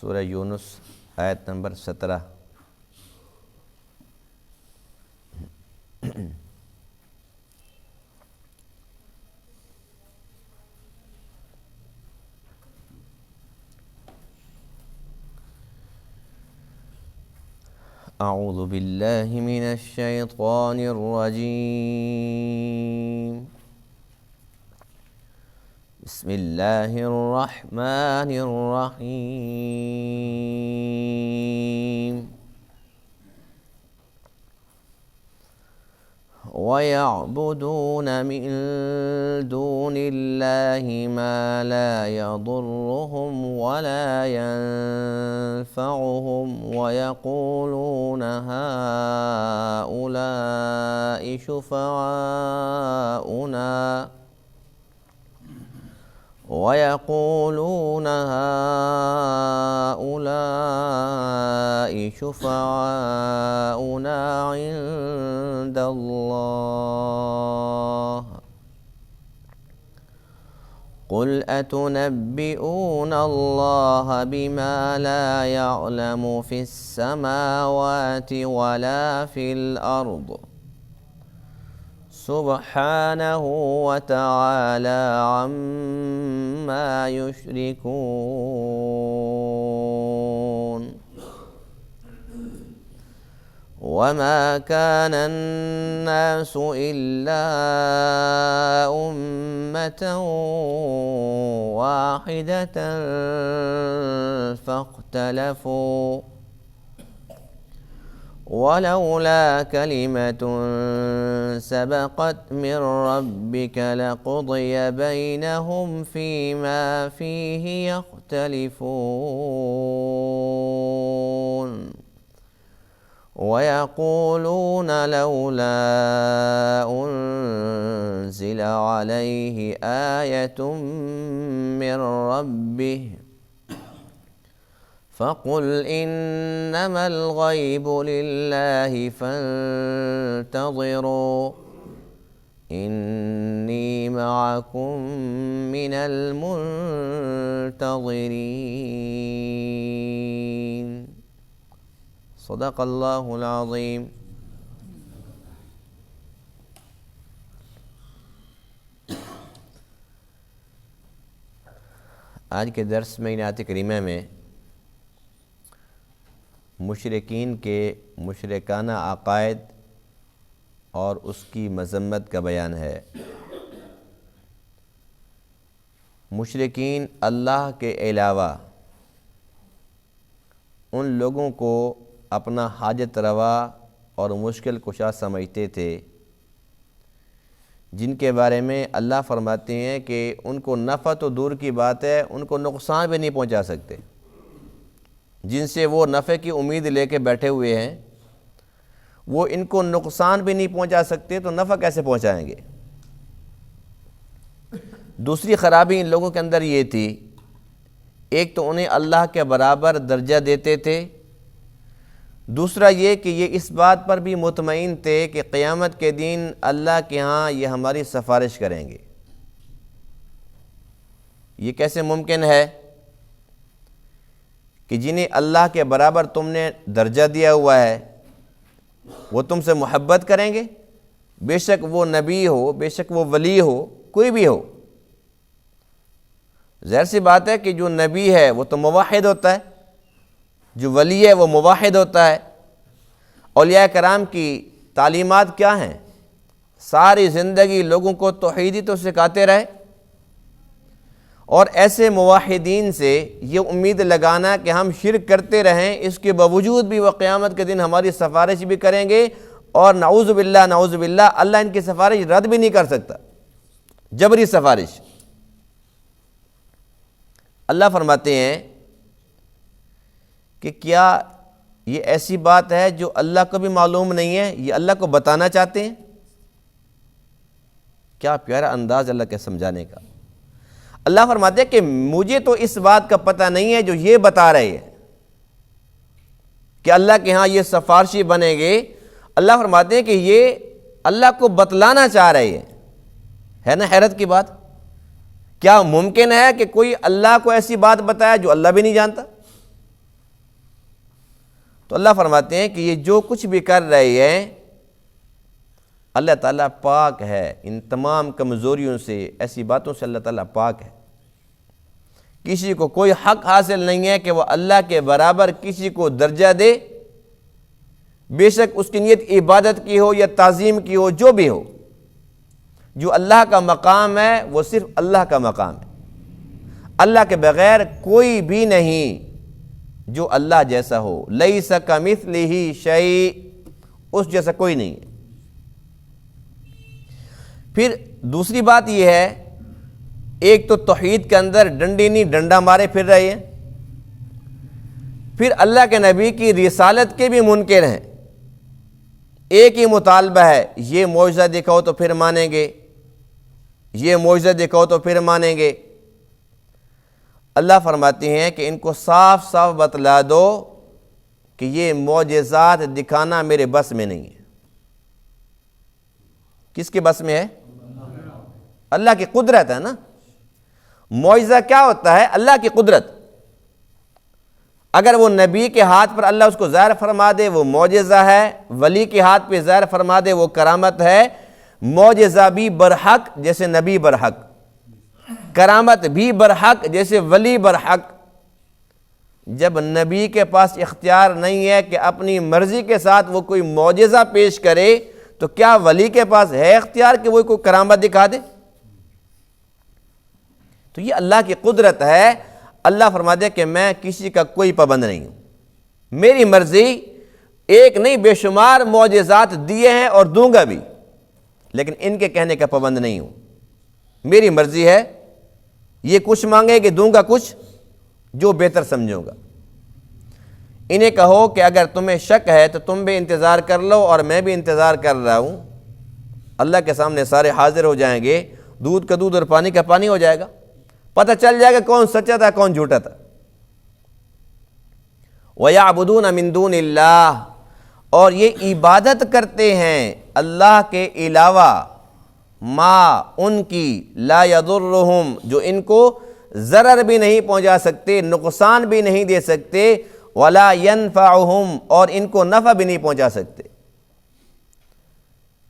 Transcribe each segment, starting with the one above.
سورہ یونس آیت نمبر 17۔ اعوذ باللہ من الشیطان الرجیم، بسم اللہ الرحمن الرحیم۔ وَيَعْبُدُونَ مِن دُونِ اللَّهِ مَا لَا يَضُرُّهُمْ وَلَا يَنفَعُهُمْ وَيَقُولُونَ هَٰؤُلَاءِ شُفَعَاؤُنَا عِندَ اللَّهِ قُلْ أَتُنَبِّئُونَ اللَّهَ بِمَا لَا يَعْلَمُ فِي السَّمَاوَاتِ وَلَا فِي الْأَرْضِ سُبْحَانَهُ وَتَعَالَى عَمَّا يُشْرِكُونَ۔ وَمَا كَانَ النَّاسُ إِلَّا أُمَّةً وَاحِدَةً فَاخْتَلَفُوا وَلَوْلَا كَلِمَةٌ سَبَقَتْ مِنْ رَبِّكَ لَقُضِيَ بَيْنَهُمْ فِيمَا فِيهِ يَخْتَلِفُونَ۔ وَيَقُولُونَ لَوْلَا أُنْزِلَ عَلَيْهِ آيَةٌ مِّن رَّبِّهِ فَقُلْ إِنَّمَا الْغَيْبُ لِلَّهِ فَانْتَظِرُوا إِنِّي مَعَكُمْ مِنَ الْمُنْتَظِرِينَ۔ صدق اللہ العظیم۔ آج کے درس میں آیت کریمہ میں مشرکین کے مشرکانہ عقائد اور اس کی مذمت کا بیان ہے۔ مشرکین اللہ کے علاوہ ان لوگوں کو اپنا حاجت روا اور مشکل کشا سمجھتے تھے جن کے بارے میں اللہ فرماتے ہیں کہ ان کو نفع تو دور کی بات ہے، ان کو نقصان بھی نہیں پہنچا سکتے۔ جن سے وہ نفع کی امید لے کے بیٹھے ہوئے ہیں، وہ ان کو نقصان بھی نہیں پہنچا سکتے تو نفع کیسے پہنچائیں گے؟ دوسری خرابی ان لوگوں کے اندر یہ تھی، ایک تو انہیں اللہ کے برابر درجہ دیتے تھے، دوسرا یہ کہ یہ اس بات پر بھی مطمئن تھے کہ قیامت کے دن اللہ کے ہاں یہ ہماری سفارش کریں گے۔ یہ کیسے ممکن ہے کہ جنہیں اللہ کے برابر تم نے درجہ دیا ہوا ہے وہ تم سے محبت کریں گے؟ بے شک وہ نبی ہو، بے شک وہ ولی ہو، کوئی بھی ہو۔ ظاہر سی بات ہے کہ جو نبی ہے وہ تو موحد ہوتا ہے، جو ولی ہے وہ موحد ہوتا ہے۔ اولیاء کرام کی تعلیمات کیا ہیں؟ ساری زندگی لوگوں کو توحید ہی تو سکھاتے رہے، اور ایسے موحدین سے یہ امید لگانا کہ ہم شرک کرتے رہیں، اس کے باوجود بھی وہ قیامت کے دن ہماری سفارش بھی کریں گے، اور نعوذ باللہ اللہ ان کی سفارش رد بھی نہیں کر سکتا، جبری سفارش۔ اللہ فرماتے ہیں کہ کیا یہ ایسی بات ہے جو اللہ کو بھی معلوم نہیں ہے، یہ اللہ کو بتانا چاہتے ہیں؟ کیا پیارا انداز اللہ کے سمجھانے کا۔ اللہ فرماتے ہیں کہ مجھے تو اس بات کا پتہ نہیں ہے جو یہ بتا رہے ہیں کہ اللہ کے ہاں یہ سفارشی بنیں گے۔ اللہ فرماتے ہیں کہ یہ اللہ کو بتلانا چاہ رہے ہیں۔ ہے نا حیرت کی بات؟ کیا ممکن ہے کہ کوئی اللہ کو ایسی بات بتائے جو اللہ بھی نہیں جانتا؟ تو اللہ فرماتے ہیں کہ یہ جو کچھ بھی کر رہے ہیں اللہ تعالیٰ پاک ہے، ان تمام کمزوریوں سے، ایسی باتوں سے اللہ تعالیٰ پاک ہے۔ کسی کو کوئی حق حاصل نہیں ہے کہ وہ اللہ کے برابر کسی کو درجہ دے، بے شک اس کی نیت عبادت کی ہو یا تعظیم کی ہو، جو بھی ہو۔ جو اللہ کا مقام ہے وہ صرف اللہ کا مقام ہے، اللہ کے بغیر کوئی بھی نہیں جو اللہ جیسا ہو۔ لیس کمثلہ شیء، اس جیسا کوئی نہیں ہے۔ پھر دوسری بات یہ ہے، ایک تو توحید کے اندر ڈنڈی نہیں ڈنڈا مارے پھر رہے ہیں، پھر اللہ کے نبی کی رسالت کے بھی منکر ہیں۔ ایک ہی مطالبہ ہے، یہ معجزہ دکھاؤ تو پھر مانیں گے، یہ معجزہ دکھاؤ تو پھر مانیں گے۔ اللہ فرماتے ہیں کہ ان کو صاف صاف بتلا دو کہ یہ معجزات دکھانا میرے بس میں نہیں ہے۔ کس کے بس میں ہے؟ اللہ کی قدرت ہے نا۔ معجزہ کیا ہوتا ہے؟ اللہ کی قدرت۔ اگر وہ نبی کے ہاتھ پر اللہ اس کو ظاہر فرما دے وہ معجزہ ہے، ولی کے ہاتھ پہ ظاہر فرما دے وہ کرامت ہے۔ معجزہ بھی برحق جیسے نبی برحق، کرامت بھی برحق جیسے ولی برحق۔ جب نبی کے پاس اختیار نہیں ہے کہ اپنی مرضی کے ساتھ وہ کوئی معجزہ پیش کرے، تو کیا ولی کے پاس ہے اختیار کہ وہ کوئی کرامت دکھا دے؟ تو یہ اللہ کی قدرت ہے۔ اللہ فرماتے کہ میں کسی کا کوئی پابند نہیں ہوں، میری مرضی، ایک نہیں بے شمار معجزات دیے ہیں اور دوں گا بھی، لیکن ان کے کہنے کا پابند نہیں ہوں۔ میری مرضی ہے، یہ کچھ مانگے کہ دوں گا کچھ جو بہتر سمجھوں گا۔ انہیں کہو کہ اگر تمہیں شک ہے تو تم بھی انتظار کر لو اور میں بھی انتظار کر رہا ہوں۔ اللہ کے سامنے سارے حاضر ہو جائیں گے، دودھ کا دودھ اور پانی کا پانی ہو جائے گا، پتہ چل جائے گا کون سچا تھا کون جھوٹا تھا۔ وَيَعْبُدُونَ مِن دُونِ اللَّهِ، اور یہ عبادت کرتے ہیں اللہ کے علاوہ، ما ان کی، لا يضرهم، جو ان کو ضرر بھی نہیں پہنچا سکتے، نقصان بھی نہیں دے سکتے، ولا ينفعهم، اور ان کو نفع بھی نہیں پہنچا سکتے۔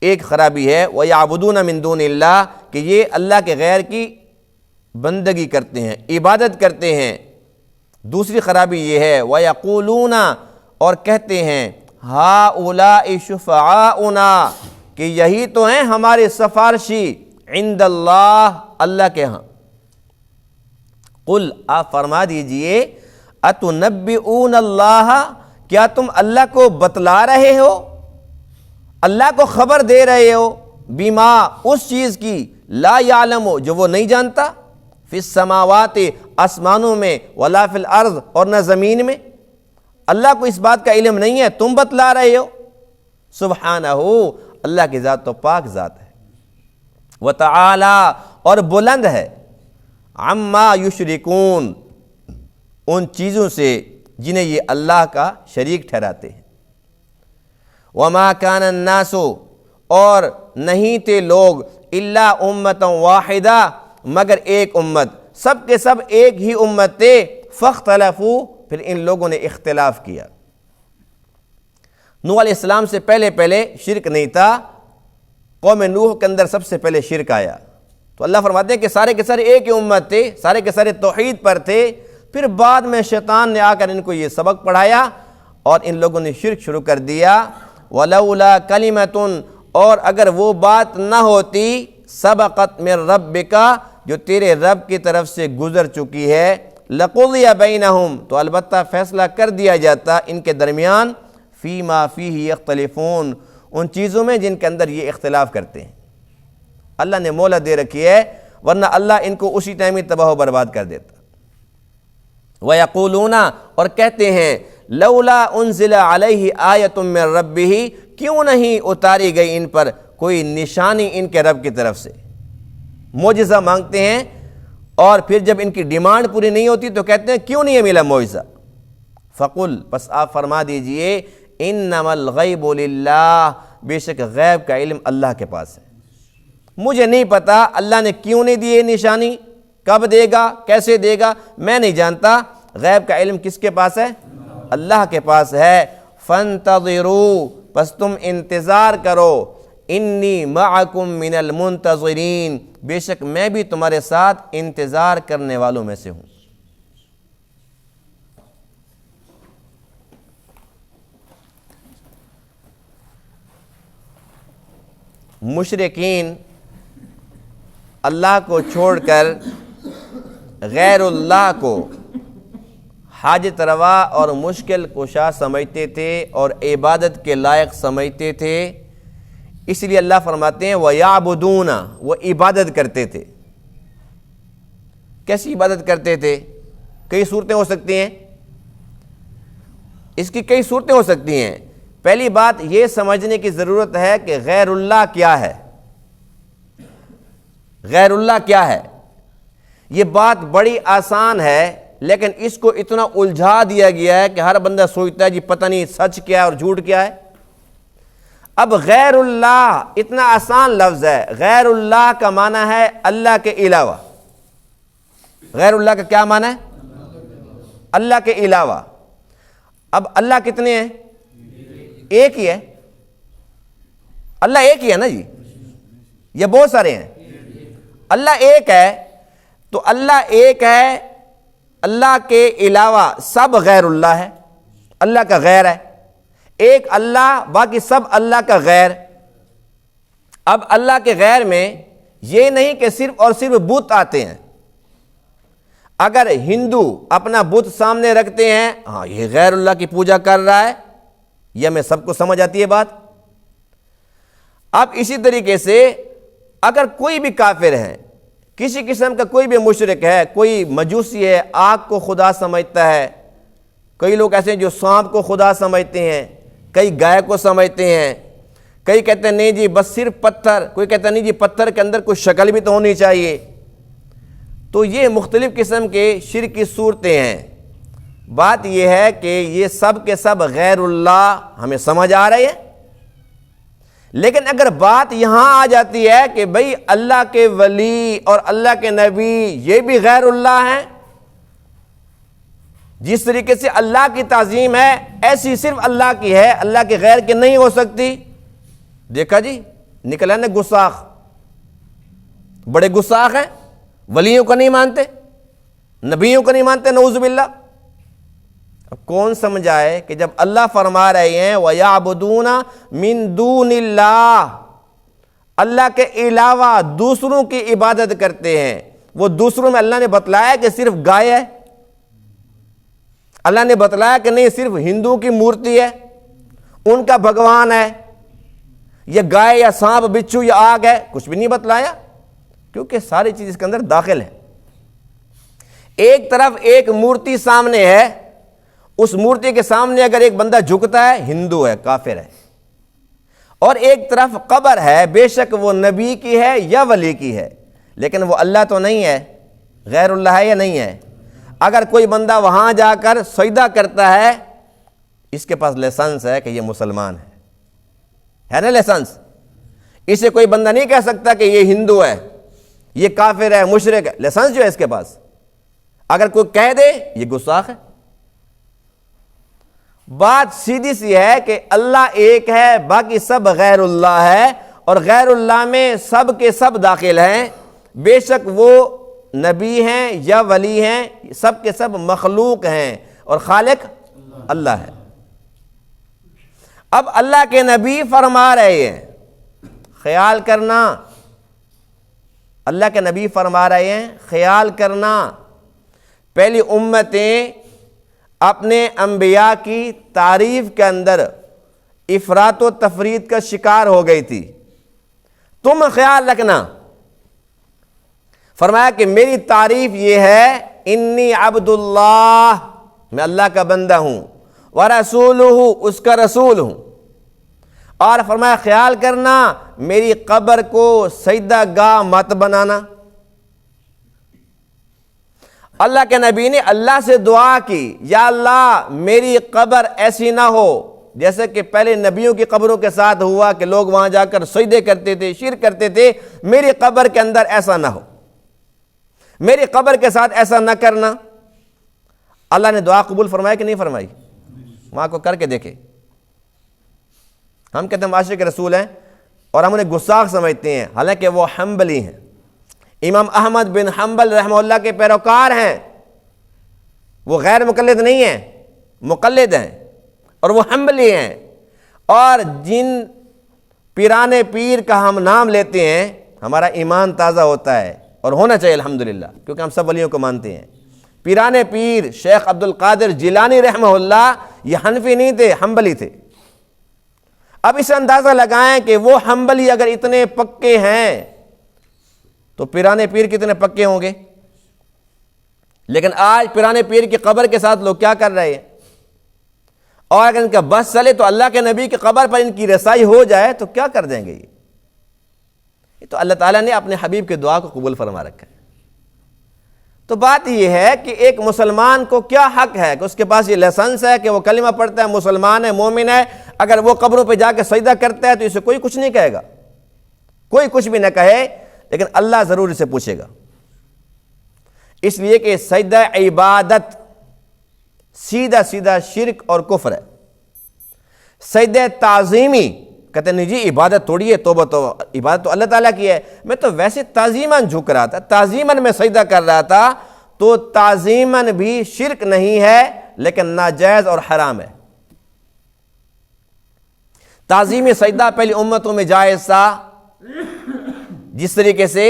ایک خرابی ہے وَيَعْبُدُونَ مِن دُونِ اللَّهِ کہ یہ اللہ کے غیر کی بندگی کرتے ہیں، عبادت کرتے ہیں۔ دوسری خرابی یہ ہے وَيَقُولُونَ، اور کہتے ہیں هَؤُلَاءِ شُفَعَاؤُنَا، کہ یہی تو ہیں ہمارے سفارشی عند اللہ، اللہ کے ہاں۔ قل، آپ فرما دیجئے، اتنبئون اللہ، کیا تم اللہ کو بتلا رہے ہو، اللہ کو خبر دے رہے ہو، بما، اس چیز کی، لا یعلم، جو وہ نہیں جانتا، فی السماوات، آسمانوں میں، ولا فی الارض، اور نہ زمین میں۔ اللہ کو اس بات کا علم نہیں ہے، تم بتلا رہے ہو۔ سبحانہ، اللہ کی ذات تو پاک ذات ہے، وتعالی، اور بلند ہے، عما یشرکون، ان چیزوں سے جنہیں یہ اللہ کا شریک ٹھہراتے ہیں۔ وما کان الناس، اور نہیں تھے لوگ، الا امتا واحدہ، مگر ایک امت، سب کے سب ایک ہی امت تھے، فاختلفوا، پھر ان لوگوں نے اختلاف کیا۔ نوح علیہ السلام سے پہلے شرک نہیں تھا، قوم نوح کے اندر سب سے پہلے شرک آیا، تو اللہ فرماتے ہیں کہ سارے کے سارے ایک ہی امت تھے، سارے کے سارے توحید پر تھے، پھر بعد میں شیطان نے آ کر ان کو یہ سبق پڑھایا اور ان لوگوں نے شرک شروع کر دیا۔ وَلَوْلَا كَلِمَةٌ، اور اگر وہ بات نہ ہوتی، سبقت من ربک، جو تیرے رب کی طرف سے گزر چکی ہے، لَقُضِيَ بَيْنَهُمْ، تو البتہ فیصلہ کر دیا جاتا ان کے درمیان، فِيمَا فِيهِ يَخْتَلِفُونَ، ان چیزوں میں جن کے اندر یہ اختلاف کرتے ہیں۔ اللہ نے مہلت دے رکھی ہے، ورنہ اللہ ان کو اسی ٹائم ہی تباہ و برباد کر دیتا۔ وَيَقُولُونَ، اور کہتے ہیں، لولا انزل علیہ آیۃ من ربہ، کیوں نہیں اتاری گئی ان پر کوئی نشانی ان کے رب کی طرف سے۔ معجزہ مانگتے ہیں اور پھر جب ان کی ڈیمانڈ پوری نہیں ہوتی تو کہتے ہیں کیوں نہیں ملا معجزہ۔ فقل، پس آپ فرما دیجئے، انما الغیب للہ، بے شک غیب کا علم اللہ کے پاس ہے، مجھے نہیں پتا اللہ نے کیوں نہیں دی نشانی، کب دے گا، کیسے دے گا، میں نہیں جانتا۔ غیب کا علم کس کے پاس ہے؟ اللہ کے پاس ہے۔ فانتظروا پس تم انتظار کرو، انی معکم من المنتظرین بے شک میں بھی تمہارے ساتھ انتظار کرنے والوں میں سے ہوں۔ مشرکین اللہ کو چھوڑ کر غیر اللہ کو حاجت روا اور مشکل کشا سمجھتے تھے اور عبادت کے لائق سمجھتے تھے، اس لیے اللہ فرماتے ہیں وَيَعْبُدُونَ، وہ عبادت کرتے تھے۔ کیسی عبادت کرتے تھے؟ کئی صورتیں ہو سکتی ہیں، اس کی کئی صورتیں ہو سکتی ہیں۔ پہلی بات یہ سمجھنے کی ضرورت ہے کہ غیر اللہ کیا ہے۔ غیر اللہ کیا ہے؟ یہ بات بڑی آسان ہے، لیکن اس کو اتنا الجھا دیا گیا ہے کہ ہر بندہ سوچتا ہے جی پتہ نہیں سچ کیا ہے اور جھوٹ کیا ہے۔ اب غیر اللہ اتنا آسان لفظ ہے، غیر اللہ کا معنی ہے اللہ کے علاوہ۔ غیر اللہ کا کیا معنی ہے؟ اللہ کے علاوہ۔ اب اللہ کتنے ہیں؟ ایک ہی ہے۔ اللہ ایک ہی ہے نا جی، یہ بہت سارے ہیں؟ اللہ ایک ہے، تو اللہ ایک ہے، اللہ کے علاوہ سب غیر اللہ ہے، اللہ کا غیر ہے۔ ایک اللہ، باقی سب اللہ کا غیر۔ اب اللہ کے غیر میں یہ نہیں کہ صرف اور صرف بت آتے ہیں۔ اگر ہندو اپنا بت سامنے رکھتے ہیں، ہاں یہ غیر اللہ کی پوجا کر رہا ہے، یہ ہمیں سب کو سمجھ آتی ہے بات۔ اب اسی طریقے سے اگر کوئی بھی کافر ہے، کسی قسم کا کوئی بھی مشرک ہے، کوئی مجوسی ہے، آگ کو خدا سمجھتا ہے، کئی لوگ ایسے ہیں جو سانپ کو خدا سمجھتے ہیں، کئی گائے کو سمجھتے ہیں، کئی کہتے ہیں نہیں جی بس صرف پتھر، کوئی کہتا ہے نہیں جی پتھر کے اندر کوئی شکل بھی تو ہونی چاہیے۔ تو یہ مختلف قسم کے شرک کی صورتیں ہیں۔ بات یہ ہے کہ یہ سب کے سب غیر اللہ ہمیں سمجھ آ رہے ہیں، لیکن اگر بات یہاں آ جاتی ہے کہ بھئی اللہ کے ولی اور اللہ کے نبی یہ بھی غیر اللہ ہیں، جس طریقے سے اللہ کی تعظیم ہے ایسی صرف اللہ کی ہے، اللہ کے غیر کی نہیں ہو سکتی۔ دیکھا جی، نکلا نا گستاخ، بڑے گستاخ ہیں، ولیوں کو نہیں مانتے، نبیوں کو نہیں مانتے، نعوذ باللہ۔ اب کون سمجھائے کہ جب اللہ فرما رہے ہیں وَيَعْبُدُونَ مِن دُونِ اللَّهِ، اللہ کے علاوہ دوسروں کی عبادت کرتے ہیں، وہ دوسروں میں اللہ نے بتلایا کہ صرف گائے ہے، اللہ نے بتلایا کہ نہیں صرف ہندوؤں کی مورتی ہے، ان کا بھگوان ہے، یہ گائے یا سانپ بچھو یا آگ ہے، کچھ بھی نہیں بتلایا، کیونکہ ساری چیز اس کے اندر داخل ہے۔ ایک طرف ایک مورتی سامنے ہے، اس مورتی کے سامنے اگر ایک بندہ جھکتا ہے ہندو ہے، کافر ہے، اور ایک طرف قبر ہے، بے شک وہ نبی کی ہے یا ولی کی ہے، لیکن وہ اللہ تو نہیں ہے، غیر اللہ ہے یا نہیں ہے۔ اگر کوئی بندہ وہاں جا کر سجدہ کرتا ہے، اس کے پاس لائسنس ہے کہ یہ مسلمان ہے نا لائسنس، اسے کوئی بندہ نہیں کہہ سکتا کہ یہ ہندو ہے، یہ کافر ہے، مشرک ہے، لائسنس جو ہے اس کے پاس، اگر کوئی کہہ دے یہ گستاخ ہے۔ بات سیدھی سی ہے کہ اللہ ایک ہے، باقی سب غیر اللہ ہے، اور غیر اللہ میں سب کے سب داخل ہیں، بے شک وہ نبی ہیں یا ولی ہیں، سب کے سب مخلوق ہیں، اور خالق اللہ ہے۔ اب اللہ کے نبی فرما رہے ہیں، خیال کرنا، اللہ کے نبی فرما رہے ہیں خیال کرنا، پہلی امتیں اپنے انبیاء کی تعریف کے اندر افراط و تفرید کا شکار ہو گئی تھی، تم خیال رکھنا۔ فرمایا کہ میری تعریف یہ ہے انی عبد اللہ، میں اللہ کا بندہ ہوں، ورسولہ، اس کا رسول ہوں، اور فرمایا خیال کرنا میری قبر کو سجدہ گاہ مت بنانا۔ اللہ کے نبی نے اللہ سے دعا کی، یا اللہ میری قبر ایسی نہ ہو جیسے کہ پہلے نبیوں کی قبروں کے ساتھ ہوا کہ لوگ وہاں جا کر سجدے کرتے تھے، شرک کرتے تھے، میری قبر کے اندر ایسا نہ ہو، میری قبر کے ساتھ ایسا نہ کرنا۔ اللہ نے دعا قبول فرمائی کہ نہیں فرمائی؟ وہاں کو کر کے دیکھے، ہم کہتے ہیں ہم عاشق رسول ہیں اور ہم انہیں گستاخ سمجھتے ہیں، حالانکہ وہ حنبلی ہیں، امام احمد بن حنبل رحمہ اللہ کے پیروکار ہیں، وہ غیر مقلد نہیں ہیں، مقلد ہیں، اور وہ حنبلی ہیں۔ اور جن پیرانے پیر کا ہم نام لیتے ہیں ہمارا ایمان تازہ ہوتا ہے، اور ہونا چاہیے الحمدللہ، کیونکہ ہم سب ولیوں کو مانتے ہیں۔ پیرانے پیر شیخ عبد القادر جیلانی رحمہ اللہ یہ حنفی نہیں تھے، حنبلی تھے۔ اب اسے اندازہ لگائیں کہ وہ حنبلی اگر اتنے پکے ہیں تو پیرانے پیر کتنے پکے ہوں گے۔ لیکن آج پیرانے پیر کی قبر کے ساتھ لوگ کیا کر رہے ہیں، اور اگر ان کا بس چلے تو اللہ کے نبی کی قبر پر ان کی رسائی ہو جائے تو کیا کر دیں گے۔ یہ تو اللہ تعالیٰ نے اپنے حبیب کے دعا کو قبول فرما رکھا ہے۔ تو بات یہ ہے کہ ایک مسلمان کو کیا حق ہے کہ اس کے پاس یہ لائسنس ہے کہ وہ کلمہ پڑھتا ہے، مسلمان ہے، مومن ہے، اگر وہ قبروں پہ جا کے سجدہ کرتا ہے تو اسے کوئی کچھ نہیں کہے گا، کوئی کچھ بھی نہ کہے، لیکن اللہ ضرور اسے پوچھے گا، اس لیے کہ سجدہ عبادت سیدھا سیدھا شرک اور کفر ہے۔ سجدہ تعظیمی کہتے ہیں نہیں جی عبادت تھوڑی ہے، توبہ توبہ، عبادت تو اللہ تعالیٰ کی ہے، میں تو ویسے تعظیماً جھک رہا تھا، تعظیماً میں سجدہ کر رہا تھا، تو تعظیماً بھی شرک نہیں ہے لیکن ناجائز اور حرام ہے۔ تعظیمی سجدہ پہلی امتوں میں جائز تھا، جس طریقے سے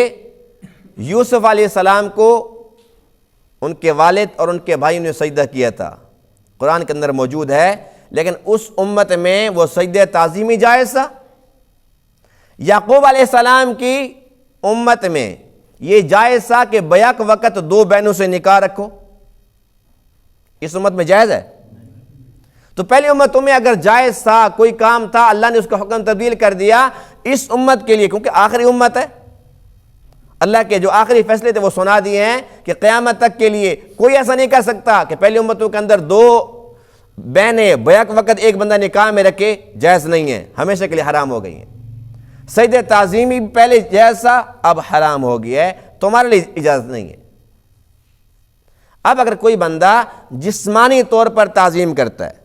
یوسف علیہ السلام کو ان کے والد اور ان کے بھائی نے سجدہ کیا تھا، قرآن کے اندر موجود ہے، لیکن اس امت میں وہ سجدہ تعظیمی جائز تھا۔ یعقوب علیہ السلام کی امت میں یہ جائز تھا کہ بیک وقت 2 بہنوں سے نکاح رکھو، اس امت میں جائز ہے۔ تو پہلی امتوں میں اگر جائز تھا، کوئی کام تھا، اللہ نے اس کا حکم تبدیل کر دیا، اس امت کے لیے کیونکہ آخری امت ہے، اللہ کے جو آخری فیصلے تھے وہ سنا دیے ہیں کہ قیامت تک کے لیے کوئی ایسا نہیں کر سکتا کہ پہلی امتوں کے اندر 2 بہنیں بیک وقت ایک بندہ نکاح میں رکھے، جائز نہیں ہے، ہمیشہ کے لیے حرام ہو گئی ہیں۔ سجدہ تعظیمی پہلے جائز تھا، اب حرام ہو گیا ہے، تمہارے لیے اجازت نہیں ہے۔ اب اگر کوئی بندہ جسمانی طور پر تعظیم کرتا ہے،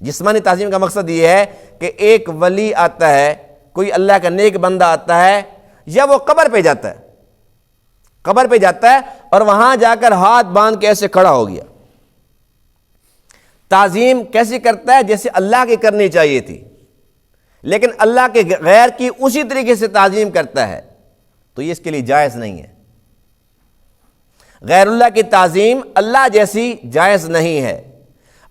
جسمانی تعظیم کا مقصد یہ ہے کہ ایک ولی آتا ہے، کوئی اللہ کا نیک بندہ آتا ہے، یا وہ قبر پہ جاتا ہے، قبر پہ جاتا ہے اور وہاں جا کر ہاتھ باندھ کے ایسے کھڑا ہو گیا، تعظیم کیسی کرتا ہے جیسے اللہ کی کرنی چاہیے تھی، لیکن اللہ کے غیر کی اسی طریقے سے تعظیم کرتا ہے، تو یہ اس کے لیے جائز نہیں ہے۔ غیر اللہ کی تعظیم اللہ جیسی جائز نہیں ہے۔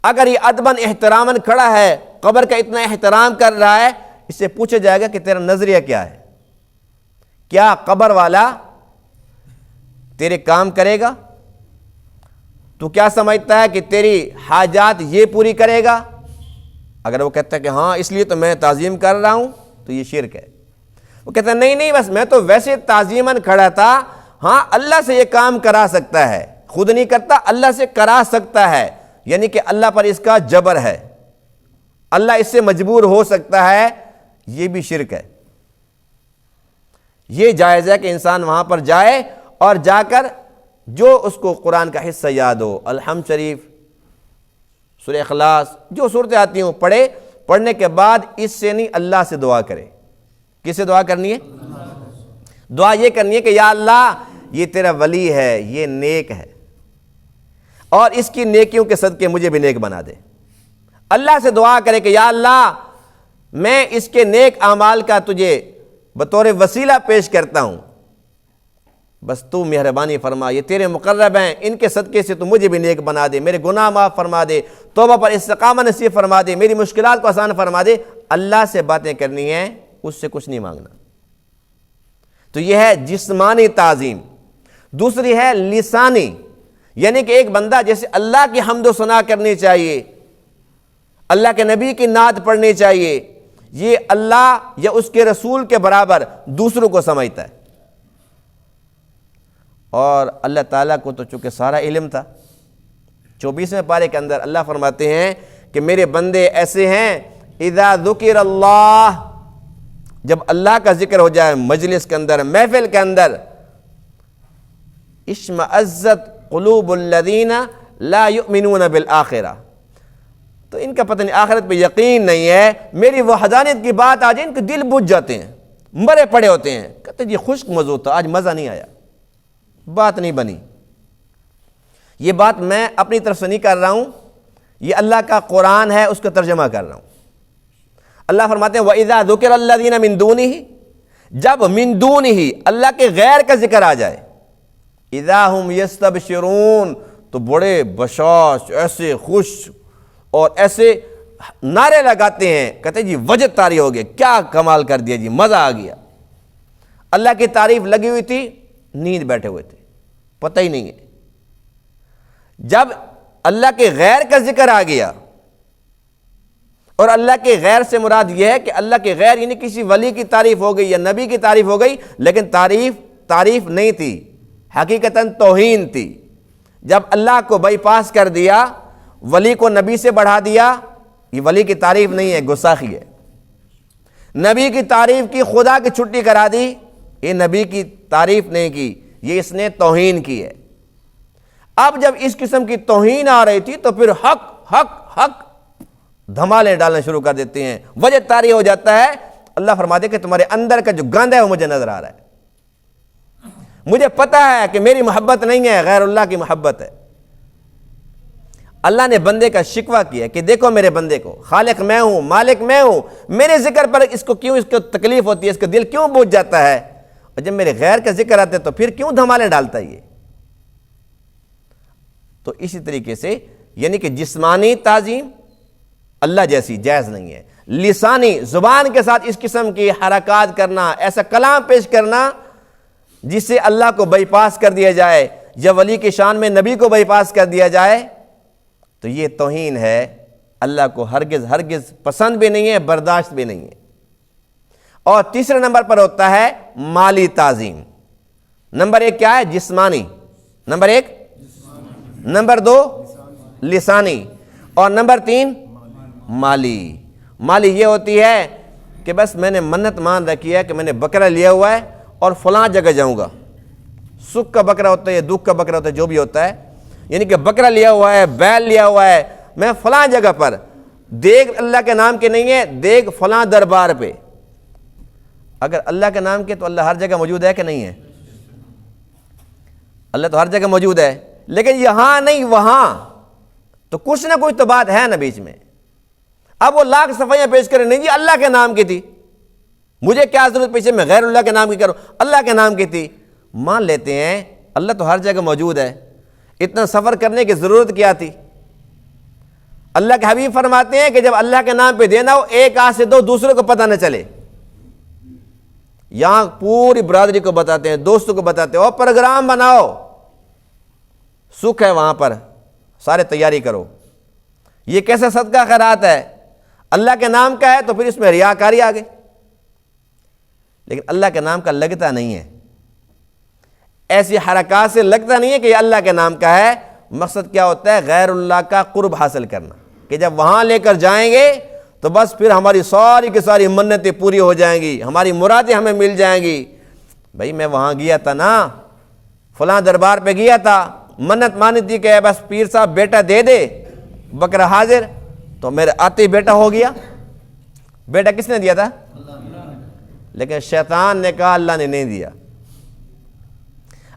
اگر یہ ادباً احتراماً کھڑا ہے، قبر کا اتنا احترام کر رہا ہے، اس سے پوچھا جائے گا کہ تیرا نظریہ کیا ہے، کیا قبر والا تیرے کام کرے گا؟ تو کیا سمجھتا ہے کہ تیری حاجات یہ پوری کرے گا؟ اگر وہ کہتا ہے کہ ہاں اس لیے تو میں تعظیم کر رہا ہوں، تو یہ شرک ہے۔ وہ کہتا ہے نہیں بس میں تو ویسے تعظیماً کھڑا تھا، ہاں اللہ سے یہ کام کرا سکتا ہے، خود نہیں کرتا، اللہ سے کرا سکتا ہے، یعنی کہ اللہ پر اس کا جبر ہے، اللہ اس سے مجبور ہو سکتا ہے، یہ بھی شرک ہے۔ یہ جائز ہے کہ انسان وہاں پر جائے اور جا کر جو اس کو قرآن کا حصہ یاد ہو، الحمد شریف، سورہ اخلاص، جو صورتیں آتی ہوں پڑھے، پڑھنے کے بعد اس سے نہیں اللہ سے دعا کرے۔ کس سے دعا کرنی ہے؟ دعا یہ کرنی ہے کہ یا اللہ یہ تیرا ولی ہے، یہ نیک ہے، اور اس کی نیکیوں کے صدقے مجھے بھی نیک بنا دے۔ اللہ سے دعا کرے کہ یا اللہ میں اس کے نیک اعمال کا تجھے بطور وسیلہ پیش کرتا ہوں، بس تو مہربانی فرما، یہ تیرے مقرب ہیں، ان کے صدقے سے تو مجھے بھی نیک بنا دے، میرے گناہ معاف فرما دے، توبہ پر استقامت نصیب فرما دے، میری مشکلات کو آسان فرما دے۔ اللہ سے باتیں کرنی ہیں، اس سے کچھ نہیں مانگنا۔ تو یہ ہے جسمانی تعظیم۔ دوسری ہے لسانی، یعنی کہ ایک بندہ جیسے اللہ کی حمد و ثنا کرنی چاہیے، اللہ کے نبی کی نعت پڑھنی چاہیے، یہ اللہ یا اس کے رسول کے برابر دوسروں کو سمجھتا ہے۔ اور اللہ تعالیٰ کو تو چونکہ سارا علم تھا، 24ویں پارے کے اندر اللہ فرماتے ہیں کہ میرے بندے ایسے ہیں، اذا ذکر اللہ، جب اللہ کا ذکر ہو جائے مجلس کے اندر، محفل کے اندر، اشمئزت قلوب الذین لا یؤمنون بالآخرہ، تو ان کا پتہ نہیں آخرت پہ یقین نہیں ہے، میری وحدانیت کی بات آ جائے ان کے دل بجھ جاتے ہیں، مرے پڑے ہوتے ہیں، کہتے ہیں یہ خشک مزو تھا، آج مزہ نہیں آیا، بات نہیں بنی۔ یہ بات میں اپنی طرف سے نہیں کر رہا ہوں، یہ اللہ کا قرآن ہے، اس کا ترجمہ کر رہا ہوں۔ اللہ فرماتے ہیں وَإِذَا ذُكِرَ الَّذِينَ مِن دُونِهِ، جب من دونہ اللہ کے غیر کا ذکر آ جائے، اِذَا هُمْ يَسْتَبْشِرُونَ، تو بڑے بشاش ایسے خوش اور ایسے نعرے لگاتے ہیں، کہتے ہیں جی وجد طاری ہو گیا، کیا کمال کر دیا جی، مزہ آ گیا۔ اللہ کی تعریف لگی ہوئی تھی، نیند بیٹھے ہوئے تھے، پتہ ہی نہیں ہے۔ جب اللہ کے غیر کا ذکر آ گیا، اور اللہ کے غیر سے مراد یہ ہے کہ اللہ کے غیر یعنی کسی ولی کی تعریف ہو گئی یا نبی کی تعریف ہو گئی، لیکن تعریف نہیں تھی، حقیقتاً توہین تھی۔ جب اللہ کو بائی پاس کر دیا، ولی کو نبی سے بڑھا دیا، یہ ولی کی تعریف نہیں ہے، گستاخی ہے۔ نبی کی تعریف کی، خدا کی چھٹی کرا دی، یہ نبی کی تعریف نہیں کی، یہ اس نے توہین کی ہے۔ اب جب اس قسم کی توہین آ رہی تھی تو پھر حق دھمالے ڈالنا شروع کر دیتے ہیں، وجہ طاری ہو جاتا ہے۔ اللہ فرماتے کہ تمہارے اندر کا جو گند ہے وہ مجھے نظر آ رہا ہے، مجھے پتہ ہے کہ میری محبت نہیں ہے، غیر اللہ کی محبت ہے۔ اللہ نے بندے کا شکوہ کیا کہ دیکھو میرے بندے کو، خالق میں ہوں، مالک میں ہوں، میرے ذکر پر اس کو تکلیف ہوتی ہے، اس کا دل کیوں بوجھ جاتا ہے، اور جب میرے غیر کا ذکر آتا ہے تو پھر کیوں دھمالے ڈالتا ہے یہ۔ تو اسی طریقے سے یعنی کہ جسمانی تعظیم اللہ جیسی جائز نہیں ہے، لسانی زبان کے ساتھ اس قسم کی حرکات کرنا، ایسا کلام پیش کرنا جس سے اللہ کو بائی پاس کر دیا جائے یا ولی کی شان میں نبی کو بائی پاس کر دیا جائے، تو یہ توہین ہے، اللہ کو ہرگز پسند بھی نہیں ہے، برداشت بھی نہیں ہے۔ اور تیسرے نمبر پر ہوتا ہے مالی تعظیم۔ نمبر ایک کیا ہے؟ جسمانی، نمبر ایک نمبر دو لسانی، اور نمبر تین مالی۔ مالی یہ ہوتی ہے کہ بس میں نے منت مان رکھی ہے کہ میں نے بکرا لیا ہوا ہے اور فلاں جگہ جاؤں گا، سکھ کا بکرا ہوتا ہے یا دکھ کا بکرا ہوتا ہے، جو بھی ہوتا ہے، یعنی کہ بکرا لیا ہوا ہے، بیل لیا ہوا ہے، میں فلاں جگہ پر، دیگ اللہ کے نام کے نہیں ہے، دیگ فلاں دربار پہ۔ اگر اللہ کے نام کے تو اللہ ہر جگہ موجود ہے کہ نہیں ہے؟ اللہ تو ہر جگہ موجود ہے، لیکن یہاں نہیں وہاں، تو کچھ نہ کچھ تو بات ہے نا بیچ میں۔ اب وہ لاکھ صفائیاں پیش کریں، نہیں جی اللہ کے نام کی تھی، مجھے کیا ضرورت پیچھے میں غیر اللہ کے نام کی کروں، اللہ کے نام کی تھی۔ مان لیتے ہیں اللہ تو ہر جگہ موجود ہے، اتنا سفر کرنے کی ضرورت کیا تھی؟ اللہ کے حبیب فرماتے ہیں کہ جب اللہ کے نام پہ دینا ہو، ایک ہاتھ سے دو، دوسرے کو پتہ نہ چلے۔ یہاں پوری برادری کو بتاتے ہیں، دوستوں کو بتاتے ہیں، اور پروگرام بناؤ، سکھ ہے وہاں پر، سارے تیاری کرو۔ یہ کیسا صدقہ خیرات ہے؟ اللہ کے نام کا ہے تو پھر اس میں ریاکاری آ گئی، لیکن اللہ کے نام کا لگتا نہیں ہے، ایسی حرکات سے لگتا نہیں ہے کہ یہ اللہ کے نام کا ہے۔ مقصد کیا ہوتا ہے؟ غیر اللہ کا قرب حاصل کرنا، کہ جب وہاں لے کر جائیں گے تو بس پھر ہماری ساری کی ساری منتیں پوری ہو جائیں گی، ہماری مرادیں ہمیں مل جائیں گی۔ بھائی میں وہاں گیا تھا نا، فلاں دربار پہ گیا تھا، منت مانی تھی کہ بس پیر صاحب بیٹا دے دے، بکرا حاضر، تو میرے آتے ہی بیٹا ہو گیا۔ بیٹا کس نے دیا تھا؟ لیکن شیطان نے کہا اللہ نے نہیں دیا۔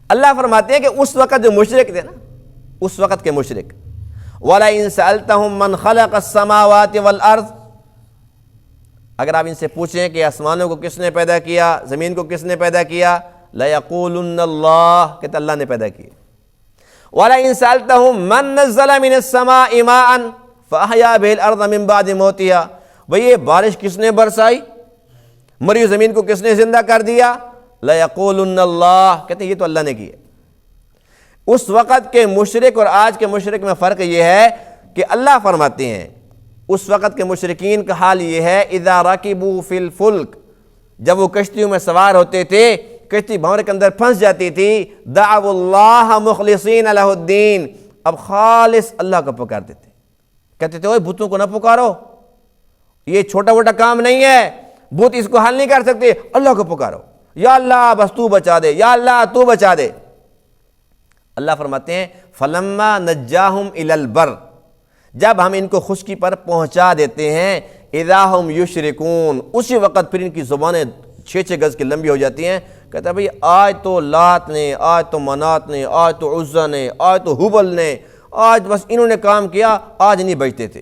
اللہ فرماتے ہیں کہ اس وقت جو مشرک تھے نا، اس وقت کے مشرک، وَلَئِن سَأَلْتَهُم مَّنْ خَلَقَ السَّمَاوَاتِ وَالْأَرْضِ، اگر آپ ان سے پوچھیں کہ آسمانوں کو کس نے پیدا کیا، زمین کو کس نے پیدا کیا، لَيَقُولُنَّ اللَّهُ، کہتے اللہ نے پیدا کیا۔ وَلَئِن سَأَلْتَهُم مَّن نَّزَّلَ مِنَ السَّمَاءِ مَاءً فَأَحْيَا بِهِ الْأَرْضَ مِن بَعْدِ مَوْتِهَا، بھئی یہ بارش کس نے برسائی، مری زمین کو کس نے زندہ کر دیا، لَيَقُولُنَّ اللَّهُ، کہتے ہیں یہ تو اللہ نے کیا۔ اس وقت کے مشرک اور آج کے مشرک میں فرق یہ ہے کہ اللہ فرماتے ہیں اس وقت کے مشرکین کا حال یہ ہے، اذا رکبوا فی الفلک، جب وہ کشتیوں میں سوار ہوتے تھے، کشتی بھنور کے اندر پھنس جاتی تھی، دعوا اللہ مخلصین لہ الدین، اب خالص اللہ کو پکارتے تھے، کہتے تھے اوے بتوں کو نہ پکارو، یہ چھوٹا موٹا کام نہیں ہے، بت اس کو حل نہیں کر سکتے، اللہ کو پکارو، یا اللہ بس تو بچا دے، یا اللہ تو بچا دے۔ اللہ فرماتے ہیں فَلَمَّا نَجَّاهُمْ إِلَى الْبَرِّ، جب ہم ان کو خشکی پر پہنچا دیتے ہیں اذا ہم یشرکون، اسی وقت پھر ان کی زبانیں 6 گز کی لمبی ہو جاتی ہیں. کہتا ہے بھئی آج تو لات نے، آج تو منات نے، آج تو عزا نے، آج تو حبل نے، آج بس انہوں نے کام کیا، آج نہیں بچتے تھے.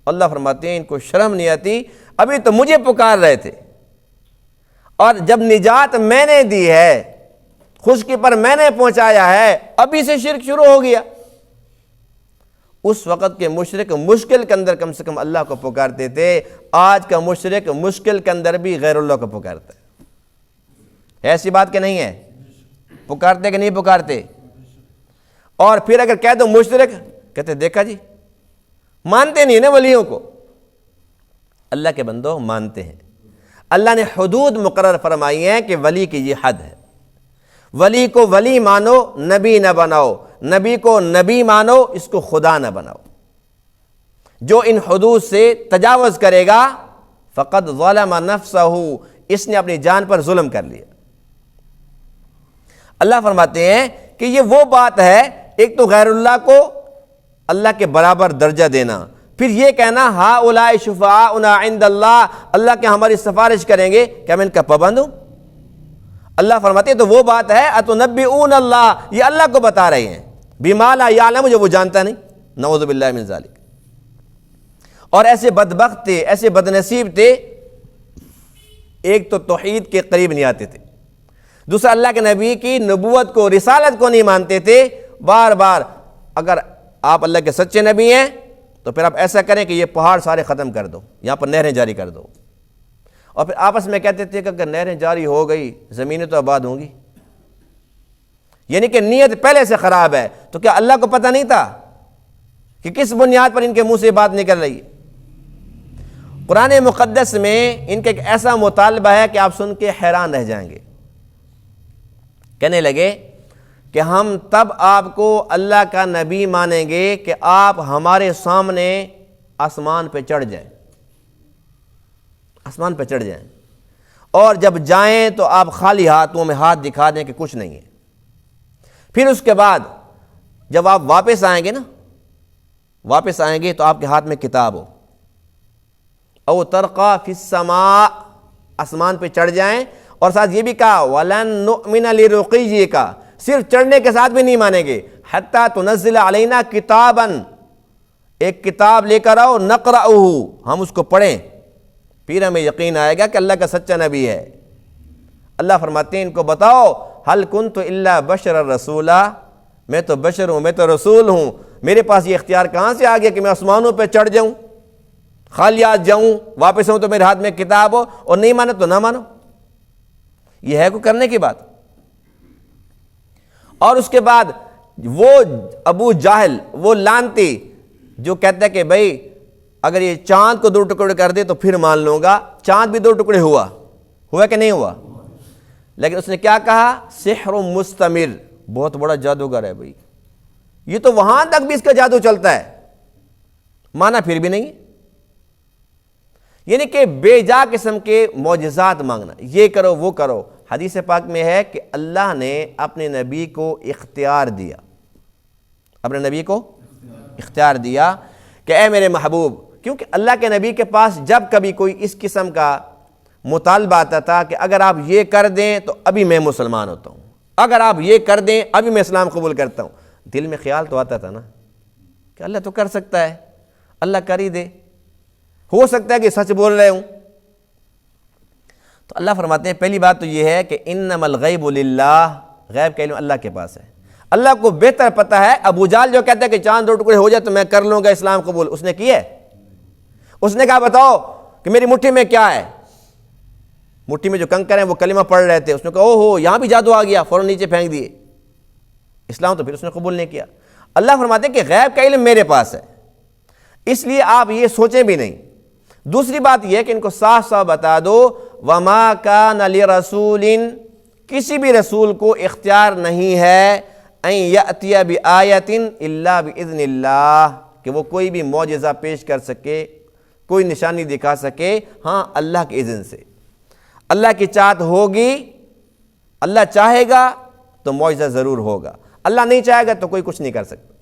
اللہ فرماتے ہیں ان کو شرم نہیں آتی، ابھی تو مجھے پکار رہے تھے، اور جب نجات میں نے دی ہے، خشکی پر میں نے پہنچایا ہے، ابھی سے شرک شروع ہو گیا. اس وقت کے مشرک مشکل کے اندر کم سے کم اللہ کو پکارتے تھے، آج کا مشرک مشکل کے اندر بھی غیر اللہ کو پکارتا ہے. ایسی بات کہ نہیں ہے؟ پکارتے کہ نہیں پکارتے؟ اور پھر اگر کہہ دو مشرک، کہتے دیکھا جی مانتے نہیں نا ولیوں کو. اللہ کے بندو مانتے ہیں. اللہ نے حدود مقرر فرمائی ہیں کہ ولی کی یہ حد ہے. ولی کو ولی مانو، نبی نہ بناؤ. نبی کو نبی مانو، اس کو خدا نہ بناؤ. جو ان حدود سے تجاوز کرے گا فقد ظلم نفسہ، اس نے اپنی جان پر ظلم کر لیا. اللہ فرماتے ہیں کہ یہ وہ بات ہے، ایک تو غیر اللہ کو اللہ کے برابر درجہ دینا، پھر یہ کہنا ہؤلاء شفعاؤنا عند اللہ، اللہ کے ہماری سفارش کریں گے، کیا میں ان کا پابند ہوں؟ اللہ فرماتے ہیں تو وہ بات ہے اتنبئون اللہ، یہ اللہ کو بتا رہے ہیں بما لا یعلم، جو وہ جانتا نہیں. نعوذ باللہ من ذالک. اور ایسے بدبخت تھے، ایسے بدنصیب تھے، ایک تو توحید کے قریب نہیں آتے تھے، دوسرا اللہ کے نبی کی نبوت کو، رسالت کو نہیں مانتے تھے. بار بار اگر آپ اللہ کے سچے نبی ہیں تو پھر آپ ایسا کریں کہ یہ پہاڑ سارے ختم کر دو، یہاں پر نہریں جاری کر دو. اور پھر آپس میں کہتے تھے کہ اگر نہریں جاری ہو گئی زمینیں تو آباد ہوں گی. یعنی کہ نیت پہلے سے خراب ہے. تو کیا اللہ کو پتہ نہیں تھا کہ کس بنیاد پر ان کے منہ سے بات نکل رہی ہے؟ قرآن مقدس میں ان کا ایک ایسا مطالبہ ہے کہ آپ سن کے حیران رہ جائیں گے. کہنے لگے کہ ہم تب آپ کو اللہ کا نبی مانیں گے کہ آپ ہمارے سامنے آسمان پہ چڑھ جائیں، آسمان پہ چڑھ جائیں، اور جب جائیں تو آپ خالی ہاتھوں میں ہاتھ دکھا دیں کہ کچھ نہیں ہے. پھر اس کے بعد جب آپ واپس آئیں گے نا، واپس آئیں گے تو آپ کے ہاتھ میں کتاب ہو. او ترقا فی السماء، آسمان پہ چڑھ جائیں، اور ساتھ یہ بھی کہا وَلَن نُؤْمِنَ لِرُقِيِّكَ، صرف چڑھنے کے ساتھ بھی نہیں مانیں گے، حَتَّى تُنَزِّلَ عَلَيْنَا كِتَابًا، ایک کتاب لے کر آؤ، نَقْرَأُهُ، ہم اس کو پڑھیں، پھر ہمیں یقین آئے گا کہ اللہ کا سچا نبی ہے. اللہ فرماتے ہیں ان کو بتاؤ هَلْ كُنْتُ إِلَّا بَشَرًا رَسُولًا، میں تو بشر ہوں، میں تو رسول ہوں، میرے پاس یہ اختیار کہاں سے آ گیا کہ میں آسمانوں پہ چڑھ جاؤں، خالی ہاتھ جاؤں، واپس ہوں تو میرے ہاتھ میں کتاب ہو، اور نہیں مانے تو نہ مانو. یہ ہے کوئی کرنے کی بات؟ اور اس کے بعد وہ ابو جاہل، وہ لانتی جو کہتا ہے کہ بھئی اگر یہ چاند کو 2 ٹکڑے کر دے تو پھر مان لوں گا. چاند بھی 2 ٹکڑے ہوا کہ نہیں ہوا؟ لیکن اس نے کیا کہا؟ سحر مستمر، بہت بڑا جادوگر ہے بھئی، یہ تو وہاں تک بھی اس کا جادو چلتا ہے. مانا پھر بھی نہیں. یعنی کہ بے جا قسم کے معجزات مانگنا، یہ کرو وہ کرو. حدیث پاک میں ہے کہ اللہ نے اپنے نبی کو اختیار دیا، اپنے نبی کو اختیار دیا کہ اے میرے محبوب، کیونکہ اللہ کے نبی کے پاس جب کبھی کوئی اس قسم کا مطالبہ آتا تھا کہ اگر آپ یہ کر دیں تو ابھی میں مسلمان ہوتا ہوں، اگر آپ یہ کر دیں ابھی میں اسلام قبول کرتا ہوں، دل میں خیال تو آتا تھا نا کہ اللہ تو کر سکتا ہے، اللہ کر ہی دے، ہو سکتا ہے کہ سچ بول رہے ہوں. تو اللہ فرماتے ہیں پہلی بات تو یہ ہے کہ انما الغیب للہ، غیب کا علم اللہ کے پاس ہے. اللہ کو بہتر پتہ ہے. ابو جہل جو کہتا ہے کہ چاند 2 ٹکڑے ہو جائے تو میں کر لوں گا اسلام قبول، اس نے کیا ہے؟ اس نے کہا بتاؤ کہ میری مٹھی میں کیا ہے؟ مٹھی میں جو کنکر ہیں وہ کلمہ پڑھ رہے تھے. اس نے کہا او ہو یہاں بھی جادو آ گیا، فوراً نیچے پھینک دیے. اسلام تو پھر اس نے قبول نہیں کیا. اللہ فرماتے ہیں کہ غیب کا علم میرے پاس ہے، اس لیے آپ یہ سوچیں بھی نہیں. دوسری بات یہ ہے کہ ان کو صاف صاف بتا دو وَمَا كَانَ لِرَسُولٍ، کسی بھی رسول کو اختیار نہیں ہے اَن يَأْتِيَ بِآیَةٍ إِلَّا بِإِذْنِ اللَّهِ، کہ وہ کوئی بھی معجزہ پیش کر سکے، کوئی نشانی دکھا سکے، ہاں اللہ کے اذن سے. اللہ کی چاہت ہوگی، اللہ چاہے گا تو معجزہ ضرور ہوگا، اللہ نہیں چاہے گا تو کوئی کچھ نہیں کر سکتا.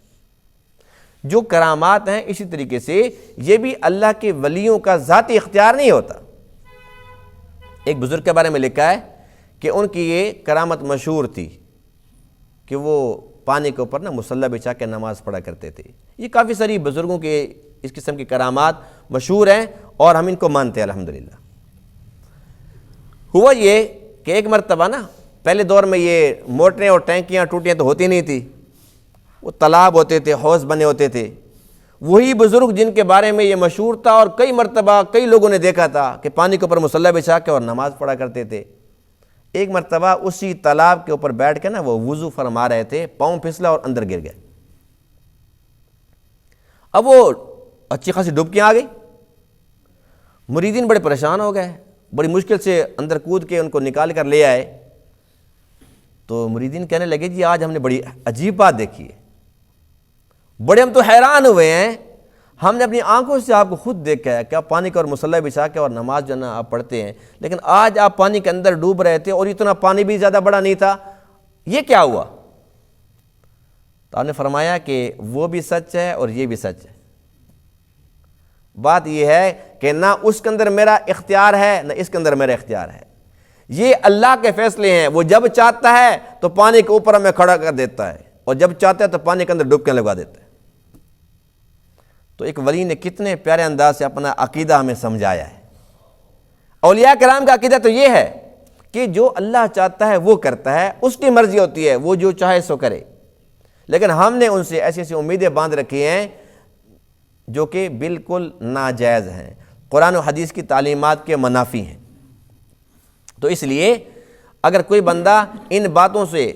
جو کرامات ہیں اسی طریقے سے یہ بھی اللہ کے ولیوں کا ذاتی اختیار نہیں ہوتا۔ ایک بزرگ کے بارے میں لکھا ہے کہ ان کی یہ کرامت مشہور تھی کہ وہ پانی کے اوپر مصلی بچھا کے نماز پڑھا کرتے تھے۔ یہ کافی ساری بزرگوں کے اس قسم کی کرامات مشہور ہیں اور ہم ان کو مانتے ہیں الحمدللہ۔ ہوا یہ کہ ایک مرتبہ پہلے دور میں یہ موٹریں اور ٹینکیاں ٹوٹیاں تو ہوتی نہیں تھی، وہ تالاب ہوتے تھے، حوض بنے ہوتے تھے۔ وہی بزرگ جن کے بارے میں یہ مشہور تھا اور کئی مرتبہ کئی لوگوں نے دیکھا تھا کہ پانی کے اوپر مصلی بچھا کے اور نماز پڑھا کرتے تھے، ایک مرتبہ اسی تالاب کے اوپر بیٹھ کے وہ وضو فرما رہے تھے، پاؤں پھسلا اور اندر گر گئے۔ اب وہ اچھی خاصی ڈبکیاں آ گئی، مریدین بڑے پریشان ہو گئے، بڑی مشکل سے اندر کود کے ان کو نکال کر لے آئے۔ تو مریدین کہنے لگے جی آج ہم نے بڑی عجیب بات دیکھی ہے، بڑے ہم تو حیران ہوئے ہیں، ہم نے اپنی آنکھوں سے آپ کو خود دیکھا ہے کہ آپ پانی کا اور مصلی بچھا کے اور نماز جو آپ پڑھتے ہیں، لیکن آج آپ پانی کے اندر ڈوب رہے تھے اور اتنا پانی بھی زیادہ بڑا نہیں تھا، یہ کیا ہوا؟ تو آپ نے فرمایا کہ وہ بھی سچ ہے اور یہ بھی سچ ہے۔ بات یہ ہے کہ نہ اس کے اندر میرا اختیار ہے نہ اس کے اندر میرا اختیار ہے، یہ اللہ کے فیصلے ہیں۔ وہ جب چاہتا ہے تو پانی کے اوپر ہمیں کھڑا کر دیتا ہے اور جب چاہتا ہے تو پانی کے اندر ڈبکیاں لگا دیتا ہے۔ تو ایک ولی نے کتنے پیارے انداز سے اپنا عقیدہ ہمیں سمجھایا ہے۔ اولیاء کرام کا عقیدہ تو یہ ہے کہ جو اللہ چاہتا ہے وہ کرتا ہے، اس کی مرضی ہوتی ہے، وہ جو چاہے سو کرے، لیکن ہم نے ان سے ایسی ایسی امیدیں باندھ رکھی ہیں جو کہ بالکل ناجائز ہیں، قرآن و حدیث کی تعلیمات کے منافی ہیں۔ تو اس لیے اگر کوئی بندہ ان باتوں سے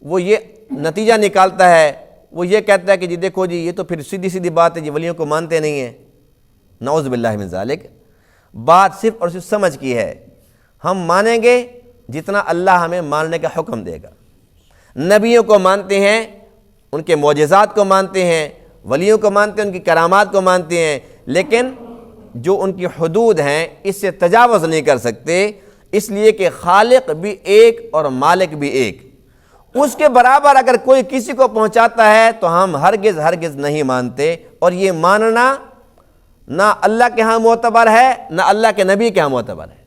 وہ یہ نتیجہ نکالتا ہے، وہ یہ کہتا ہے کہ جی دیکھو جی یہ تو پھر سیدھی سیدھی بات ہے، جی ولیوں کو مانتے نہیں ہیں، نعوذ باللہ من ذالک، بات صرف اور صرف سمجھ کی ہے۔ ہم مانیں گے جتنا اللہ ہمیں ماننے کا حکم دے گا، نبیوں کو مانتے ہیں، ان کے معجزات کو مانتے ہیں، ولیوں کو مانتے ہیں، ان کی کرامات کو مانتے ہیں، لیکن جو ان کی حدود ہیں اس سے تجاوز نہیں کر سکتے، اس لیے کہ خالق بھی ایک اور مالک بھی ایک، اس کے برابر اگر کوئی کسی کو پہنچاتا ہے تو ہم ہرگز نہیں مانتے، اور یہ ماننا نہ اللہ کے ہاں معتبر ہے نہ اللہ کے نبی کے ہاں معتبر ہے۔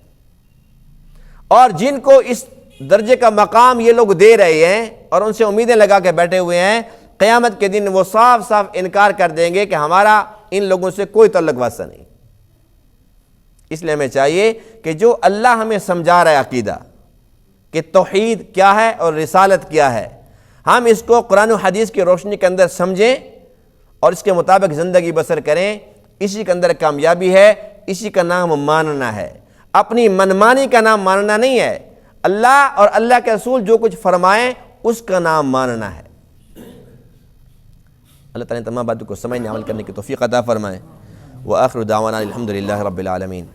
اور جن کو اس درجے کا مقام یہ لوگ دے رہے ہیں اور ان سے امیدیں لگا کے بیٹھے ہوئے ہیں، قیامت کے دن وہ صاف صاف انکار کر دیں گے کہ ہمارا ان لوگوں سے کوئی تعلق واسطہ نہیں۔ اس لیے ہمیں چاہیے کہ جو اللہ ہمیں سمجھا رہا ہے عقیدہ کہ توحید کیا ہے اور رسالت کیا ہے، ہم اس کو قرآن و حدیث کی روشنی کے اندر سمجھیں اور اس کے مطابق زندگی بسر کریں۔ اسی کے اندر کامیابی ہے، اسی کا نام ماننا ہے، اپنی منمانی کا نام ماننا نہیں ہے۔ اللہ اور اللہ کے رسول جو کچھ فرمائیں اس کا نام ماننا ہے۔ اللہ تعالیٰ نے تمام باتوں کو سمجھنے عمل کرنے کی توفیق عطا فرمائے۔ وآخر دعوانا الحمد للہ رب العالمین۔